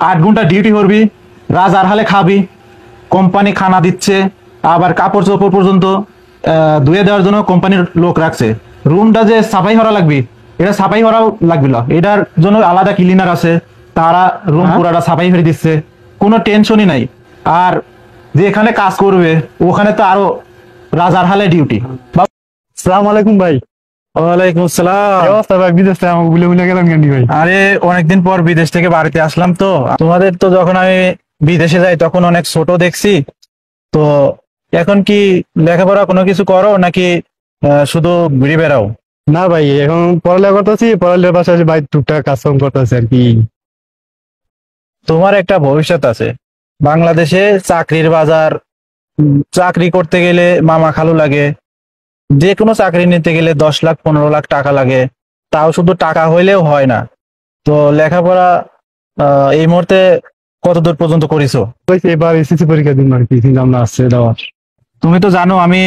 8 ঘন্টা ডিউটি করবি, রাজার হালে খাবি, কোম্পানি খানা দিচ্ছে, আবার কাপড় চোপড় পর্যন্ত ধুয়ে দেওয়ার জন্য কোম্পানির লোক রাখছে। রুমটা যে সাফাই করা লাগবে, এটা সাফাই করাও লাগবে না, এটার জন্য আলাদা ক্লিনার আছে, তারা রুম পুরাটা সাফাই করে দিচ্ছে, কোনো টেনশনই নাই। আর যে এখানে কাজ করবে ওখানে তো আরো রাজার হালে ডিউটি। আসসালামু আলাইকুম ভাই। ওয়ালাইকুম আসসালাম। কি অবস্থা ভাই? বিদেশ থেকে আমাকে ভুলে ভুলে গেলাম কেন ভাই? আরে অনেকদিন পর বিদেশ থেকে বাড়িতে আসলাম তো। তোমাদের তো যখন আমি বিদেশে যাই তখন অনেক ছোট দেখছি তো। এখন কি লেখাপড়া কোনো কিছু করো নাকি শুধু ঘুরে বেড়াও? না ভাই, এখন পড়ালেখা করতেছি, পড়ালেখার পাশাপাশি ভাই টুকটাক কাজকাম করতেছি আর কি। তোমার একটা ভবিষ্যৎ আছে। বাংলাদেশে চাকরির বাজার, চাকরি করতে গেলে মামা খালু লাগে, যে কোনো চাকরি নিতে গেলে 10 লাখ 15 লাখ টাকা লাগে, তাও শুধু টাকা হইলেও হয় না। তো লেখাপড়া এই মুহূর্তে কতদূর পর্যন্ত করেছো? ওই যে এবার এসএসসি পরীক্ষা দিন আর কি, চিন্তা ভাবনা আসছে দেওয়ার। তুমি তো জানো আমি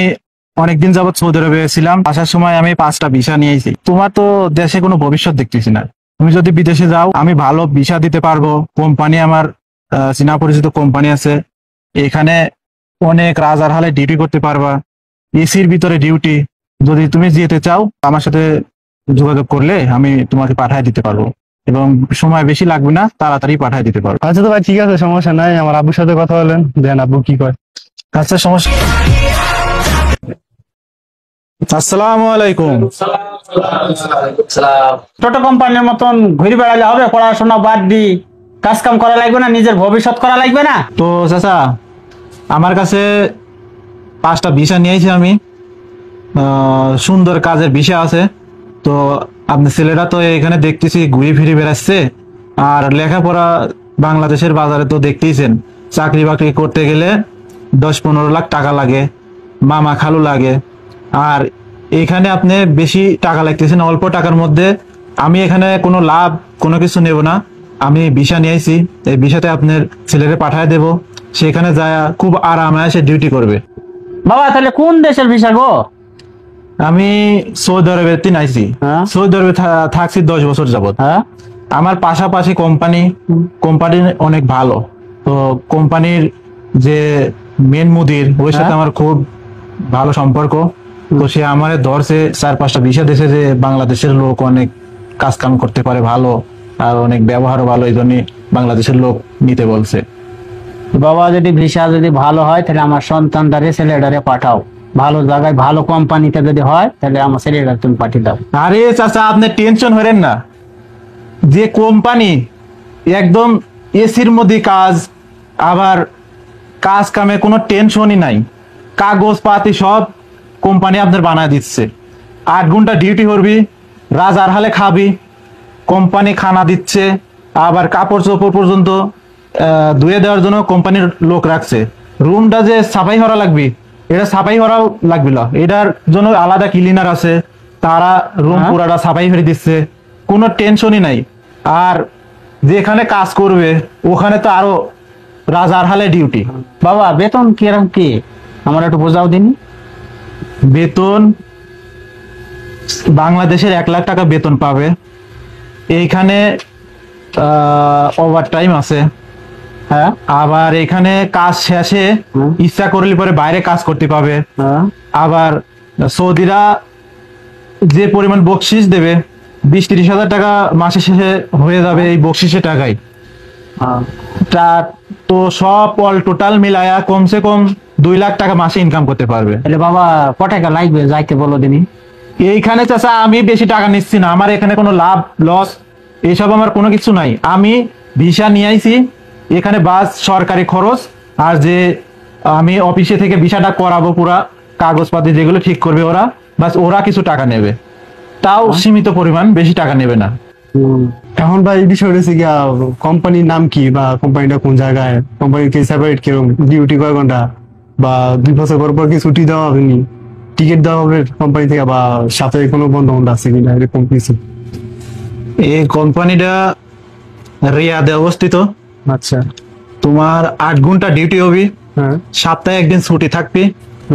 অনেকদিন যাবত সৌদি আরবে ছিলাম, আসার সময় আমি 5টা ভিসা নিয়েছি। তোমার তো দেশে কোনো ভবিষ্যৎ দেখতেছি না। তুমি যদি বিদেশে যাও আমি ভালো ভিসা দিতে পারবো, কোম্পানি আমার চেনা পরিচিত কোম্পানি আছে, এখানে অনেক রাজার হালে ডিউটি করতে পারবা, এসির ভিতরে ডিউটি। যদি তুমি যেতে চাও আমার সাথে যোগাযোগ করলে আমি তোমাকে পাঠিয়ে দিতে পারবো, এবং সময় বেশি লাগবে না, তাড়াতাড়ি পাঠিয়ে দিতে পারবো। আচ্ছা তো ভাই, ঠিক আছে, সমস্যা নাই। আমার আব্বুর সাথে কথা বলেন, দেন আব্বু কি কয়। আচ্ছা, সমস্যা। আসসালামু আলাইকুম। ছোট কোম্পানির মতন ঘুরে বেড়ালে হবে? পড়াশোনা বাদ দি কাজ কাম করা লাগবে না? নিজের ভবিষ্যৎ করা লাগবে না? তো চাচা, আমার কাছে 5টা ভিসা নিয়েছি আমি, সুন্দর কাজের ভিসা আছে। তো আপনার ছেলেরা তো এখানে দেখতেছি ঘুরে ফিরে বেড়াচ্ছে, আর লেখাপড়া বাংলাদেশের বাজারে তো দেখতেইছেন, চাকরি বাকরি করতে গেলে 10-15 লাখ টাকা লাগে, মামা খালু লাগে। আর এখানে আপনি বেশি টাকা লাগতেছে না, অল্প টাকার মধ্যে। আমি এখানে কোনো লাভ কোনো কিছু নেব না, আমি ভিসা নিয়েছি, এই ভিসাতে আপনার ছেলেরে পাঠায় দেব, সেখানে যায় খুব আরামে সে ডিউটি করবে। বাবা তাহলে কোন দেশের ভিসা গো? আমি সৌদি আরবে আইছি। হ্যাঁ? সৌদি আরবে থাকছি 10 বছর যাবত। হ্যাঁ, আমার পাশাপাশি কোম্পানি অনেক ভালো। তো কোম্পানির যে মেন মুদির, ওর সাথে আমার খুব ভালো সম্পর্ক। তো সে আমার ধরছে 4-5টা ভিসা দিয়েছে, যে বাংলাদেশের লোক অনেক কাজ কাম করতে পারে ভালো, আর অনেক ব্যবহারও ভালো, এই জন্য বাংলাদেশের লোক নিতে বলছে। বাবা যদি ভিসা যদি ভালো হয় তাহলে আমার সন্তানদারে ছেলেটারে পাঠাও, ভালো জায়গায় ভালো কোম্পানিতে যদি হয় তাহলে আমার ছেলেটা তুমি পাঠিয়ে দাও। আরে চাচা, আপনি টেনশন হবেন না, যে কোম্পানি একদম এসির মধ্যে কাজ, আবার কাজ কামে কোনো টেনশনই নাই, কাগজপাতি সব কোম্পানি আপনার বানায় দিচ্ছে। 8 ঘন্টা ডিউটি করবি, রাজার হালে খাবি, কোম্পানি খানা দিচ্ছে, আবার কাপড় চোপড় পর্যন্ত ধুয়ে দেওয়ার জন্য কোম্পানির লোক রাখছে। রুমটা যে সাফাই করা লাগবে, এটা সাফাই করাও লাগবে না, এটার জন্য আলাদা ক্লিনার আছে, তারা রুম পুরাটা সাফাই করে দিচ্ছে, কোনো টেনশনই নাই। আর যেখানে কাজ করবে ওখানে তো আরো রাজার হালে ডিউটি। বাবা বেতন কিরকম কি আমার একটু বোঝাও দিন। বেতন বাংলাদেশের 1 লাখ টাকা বেতন পাবে। এইখানে ওভার টাইম আছে। হ্যাঁ, আবার এখানে কাজ শেষে ইচ্ছা করলে পরে বাইরে কাজ করতে পাবে। হ্যাঁ, আবার সৌদিরা যে পরিমাণ বকশিস দেবে, 20-30 হাজার টাকা মাসে শেষে হয়ে যাবে এই বকশিসের টাকায়। হ্যাঁ। তো সব অল টোটাল মিলায়া কমসে কম 2 লাখ টাকা মাসে ইনকাম করতে পারবে। তাহলে বাবা ক টাকা লাগবে যাইতে বলো দিনই। এইখানে চাচা আমি বেশি টাকা নিচ্ছি না, আমার এখানে কোনো লাভ লস এইসব আমার কোনো কিছু নাই। আমি ভিসা নিয়ে আইছি, এখানে বাস সরকারি খরচ, আর যে আমি অফিসে থেকে ভিসাটা করাবো, পুরা কাগজপাতি যেগুলো ঠিক করবে ওরা, বাস ওরা কিছু টাকা নেবে, তাও সীমিত পরিমাণ, বেশি টাকা নেবে না। এখন ভাই এই বিষয় হচ্ছে গিয়া, কোম্পানির নাম কি বা কোম্পানিটা কোন জায়গায়, কোম্পানির কি সেপারেট, কিরকম ডিউটি কয় ঘন্টা, বা 2 বছর পর পর কি ছুটি দেওয়া হবে নি, টিকিট দেওয়া হবে কোম্পানি থেকে, বা সাথে কোনো বন্ধ বন্ধ আছে কিনা, এরকম কিছু? এই কোম্পানিটা রিয়াদে অবস্থিত। আচ্ছা। তোমার 8 ঘন্টা ডিউটি হবে, হ্যাঁ। সপ্তাহে একদিন ছুটি থাকবে,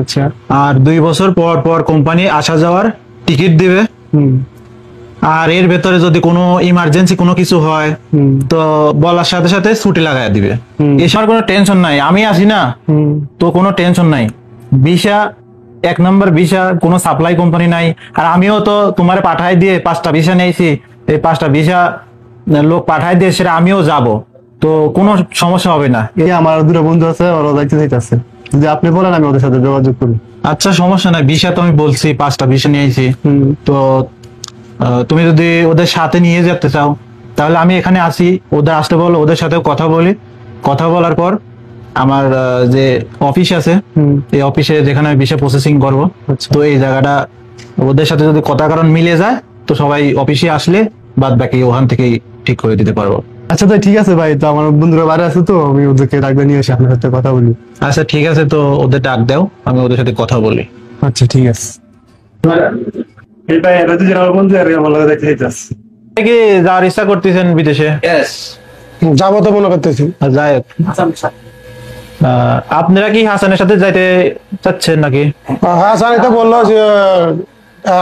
আচ্ছা। আর 2 বছর পর পর কোম্পানি আসা যাওয়ার টিকিট দিবে। আর এর ভেতরে যদি কোনো ইমার্জেন্সি কোনো কিছু হয় হুম তো বলার সাথে সাথে ছুটি লাগাই দিবে। হুম। এসব কোনো টেনশন নাই, আমি আছি না, হুম তো কোনো টেনশন নাই। ভিসা 1 নম্বর ভিসা, কোনো সাপ্লাই কোম্পানি নাই। আর আমিও তো তোমার পাঠাই দিয়ে 5টা ভিসা নিয়েছি, এই 5টা ভিসা লোক পাঠাই দিয়ে সেটা আমিও যাব, তো কোনো সমস্যা হবে না। এই আমার দুটো বন্ধু আছে, ওরা যাইতে চাইতেছে, যদি আপনি বলেন আমি ওদের সাথে যোগাযোগ করি। আচ্ছা সমস্যা নাই, ভিসা তো আমি বলছি 5টা ভিসা নিয়েছি। হুম তো তুমি যদি ওদের সাথে নিয়ে যেতে চাও তাহলে আমি এখানে আসি, ওদের আসতে বলো, ওদের সাথেও কথা বলি। কথা বলার পর আমার যে অফিস আছে, হুম এই অফিসে যেখানে আমি ভিসা প্রসেসিং করবো, আচ্ছা। তো এই জায়গাটা ওদের সাথে যদি কথা কারণ মিলে যায় তো সবাই অফিসে আসলে বাদ বাকি ওখান থেকেই ঠিক করে দিতে পারবো। আচ্ছা তাই ঠিক আছে ভাই, তো আমার বন্ধুরা বাইরে আছে, তো আমি ওদেরকে ডাকবে নিয়ে এসে আপনার সাথে কথা বলি। আচ্ছা ঠিক আছে, তো ওদের ডাক দাও, আমি ওদের সাথে কথা বলি। আচ্ছা ঠিক আছে। এই ভাই এরা দুজন আমার বন্ধু, আর আমার লগে দেখতে চাইতেছে। কি যাওয়ার ইচ্ছা করতেছেন বিদেশে? যাবো তো মনে করতেছি। যাই হোক, আপনারা কি হাসানের সাথে যাইতে চাচ্ছেন নাকি? হ্যাঁ স্যার, এটা বললো যে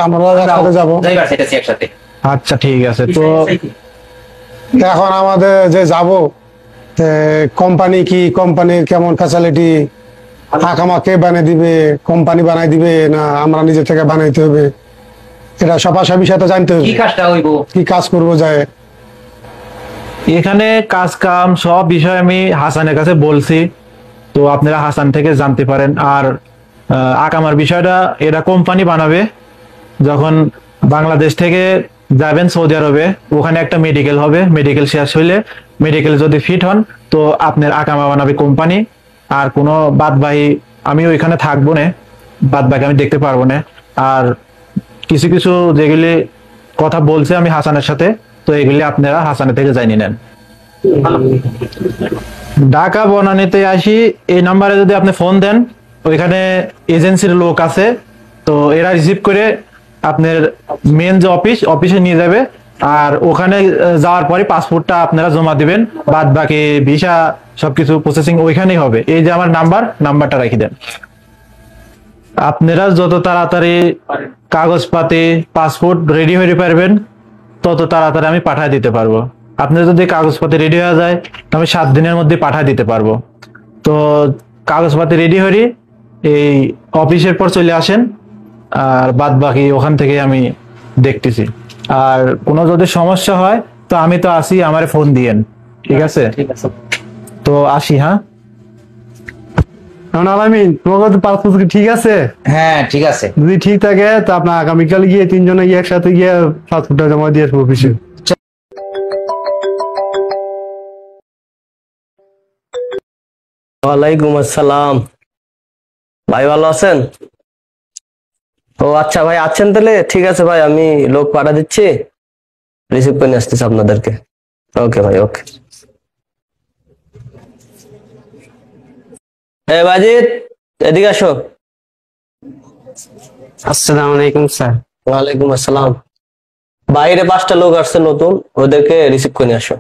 আমরা একসাথে যাবো। আচ্ছা ঠিক আছে, তো এখন আমাদের যে যাব, কোম্পানি কি, কোম্পানির কেমন ফ্যাসিলিটি, আকামা কে বানিয়ে দিবে, কোম্পানি বানাই দিবে না আমরা নিজে থেকে বানাইতে হবে, এটা সবার বিষয় তো জানতে হবে, কি কাজ করবো যায়। এখানে কাজ কাম সব বিষয় আমি হাসানের কাছে বলছি, তো আপনারা হাসান থেকে জানতে পারেন। আর আকামার বিষয়টা এরা কোম্পানি বানাবে, যখন বাংলাদেশ থেকে যাবেন সৌদি আরবে, ওখানে একটা মেডিকেল হবে, মেডিকেল শেষ হইলে মেডিকেল যদি ফিট হন তো আপনার আকামা বানাবে কোম্পানি। আর কোনো বাদবাকি আমি ওইখানে থাকবো না, বাদবাকি আমি দেখতে পারবো না। আর কিছু কিছু যেগুলি কথা বলছে আমি হাসানের সাথে, তো এগুলি আপনারা হাসানের থেকে জানিয়ে নেন। ঢাকা বনানীতে আসি, এই নাম্বারে যদি আপনি ফোন দেন, ওইখানে এজেন্সির লোক আছে, তো এরা রিসিভ করে আপনার মেন যে অফিসে নিয়ে যাবে। আর ওখানে যাওয়ার পরে পাসপোর্টটা আপনারা জমা দিবেন, বাদ বাকি ভিসা সবকিছু প্রসেসিং ওইখানেই হবে। এই যে আমার নাম্বারটা রেখে দেন। আপনারা যত তাড়াতাড়ি কাগজপাতি পাসপোর্ট রেডি হয়ে পারবেন তত তাড়াতাড়ি আমি পাঠিয়ে দিতে পারবো। আপনার যদি কাগজপাতি রেডি হয়ে যায় তো আমি 7 দিনের মধ্যে পাঠিয়ে দিতে পারবো। তো কাগজপাতি রেডি হয়ে এই অফিসের পর চলে আসেন, আর বাদ বাকি ওখান থেকে আমি দেখতেছি। আর কোনো যদি সমস্যা হয় তো আমি তো আসি, আমারে ফোন দিয়েন, ঠিক আছে? তো আসি, হ্যাঁ। আলামিন, তোমার পাসপোর্ট কি ঠিক আছে? হ্যাঁ ঠিক আছে। যদি ঠিক থাকে তো আপনার আগামীকাল গিয়ে 3 জনে গিয়ে একসাথে গিয়ে পাসপোর্টটা জমা দিয়ে আসবো অফিসে। ওয়ালাইকুম আসসালাম। ভাই ভালো আছেন? ও আচ্ছা ভাই আছেন, তাহলে ঠিক আছে ভাই, আমি লোক পাঠা দিচ্ছি, রিসিভ করে নিয়ে আসতেছি আপনাদেরকে। ওকে ভাই, ওকে। বাজিত, এদিকে আসো। আসসালামু আলাইকুম স্যার। ওয়ালাইকুম আসসালাম। বাইরে 5টা লোক আসছে নতুন, ওদেরকে রিসিভ করে নিয়ে আসো।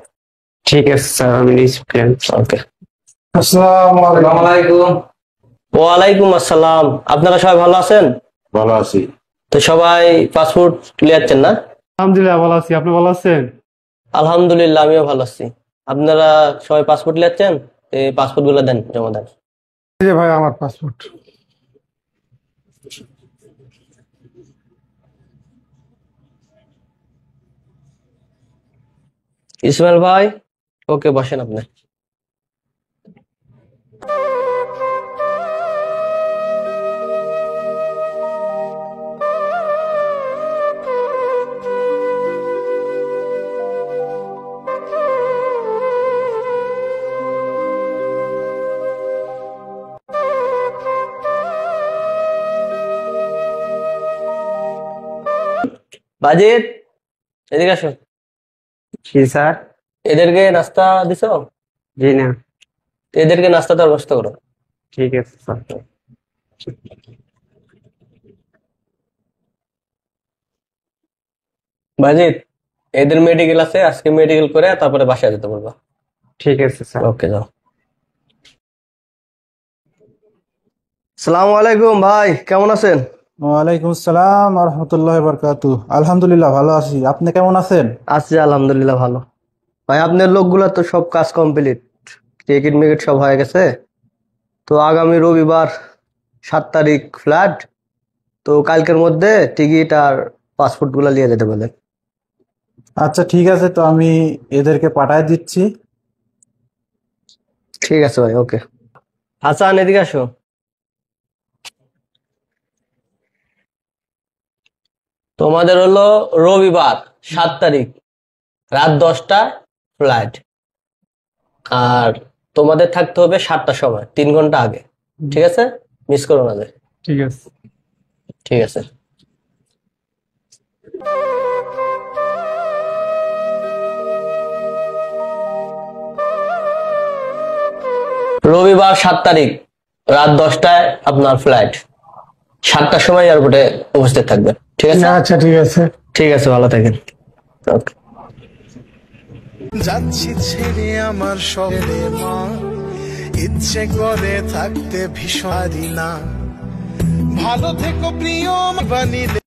ঠিক আছে স্যার, আমি রিসিভ করে আনছি। ওকে। আসসালামু আলাইকুম। ওয়ালাইকুম আসসালাম। আপনারা সবাই ভালো আছেন? ভালো আছি। তো সবাই পাসপোর্ট লিয়াচ্ছেন না? আলহামদুলিল্লাহ ভালো আছি, আপনি ভালো আছেন? আলহামদুলিল্লাহ, আমিও ভালো আছি। আপনারা সবাই পাসপোর্ট লিয়াচ্ছেন, এই পাসপোর্ট গুলো দেন, জমা দেন। এই যে ভাই আমার পাসপোর্ট। ইসমাইল ভাই, ওকে বসেন আপনি। বাজিত, এদিকে আসো। জি স্যার। এদেরকে নাস্তা দিছো? জি না। এদেরকে নাস্তা দেওয়ার ব্যবস্থা করো। ঠিক আছে স্যার। বাজিত, এদের মেডিকেল আছে, আজকে মেডিকেল করে তারপরে বাসায় যেতে বলবা। ঠিক আছে স্যার। ওকে, যাও। সালামু আলাইকুম ভাই, কেমন আছেন? ওয়ালাইকুম আসসালাম রহমতুল্লাহ বরকাতু। আলহামদুলিল্লাহ ভালো আছি, আপনি কেমন আছেন? আছি আলহামদুলিল্লাহ ভালো। ভাই আপনার লোকগুলা তো সব কাজ কমপ্লিট, টিকিট মিকিট সব হয়ে গেছে। তো আগামী রবিবার 7 তারিখ ফ্লাইট। তো কালকের মধ্যে টিকিট আর পাসপোর্ট গুলা নিয়ে যেতে বলেন। আচ্ছা ঠিক আছে, তো আমি এদেরকে পাঠায় দিচ্ছি। ঠিক আছে ভাই, ওকে। হাসান এদিকে আসো। তোমাদের হলো রবিবার 7 তারিখ রাত 10টায় ফ্লাইট, আর তোমাদের থাকতে হবে 7টার সময়, 3 ঘন্টা আগে। ঠিক আছে, মিস করো না যে। ঠিক আছে। ঠিক আছে। রবিবার 7 তারিখ রাত 10টায় আপনার ফ্লাইট, 7টার সময় এয়ারপোর্টে উপস্থিত থাকবেন। ঠিক আছে? আচ্ছা ঠিক আছে। ঠিক আছে, ভালো থাকেন। ওকে। যাচ্ছি ছেড়ে আমার সবে মা, ইচ্ছে করে থাকতে ভীষণ না। ভালো থেকো প্রিয় বানিলে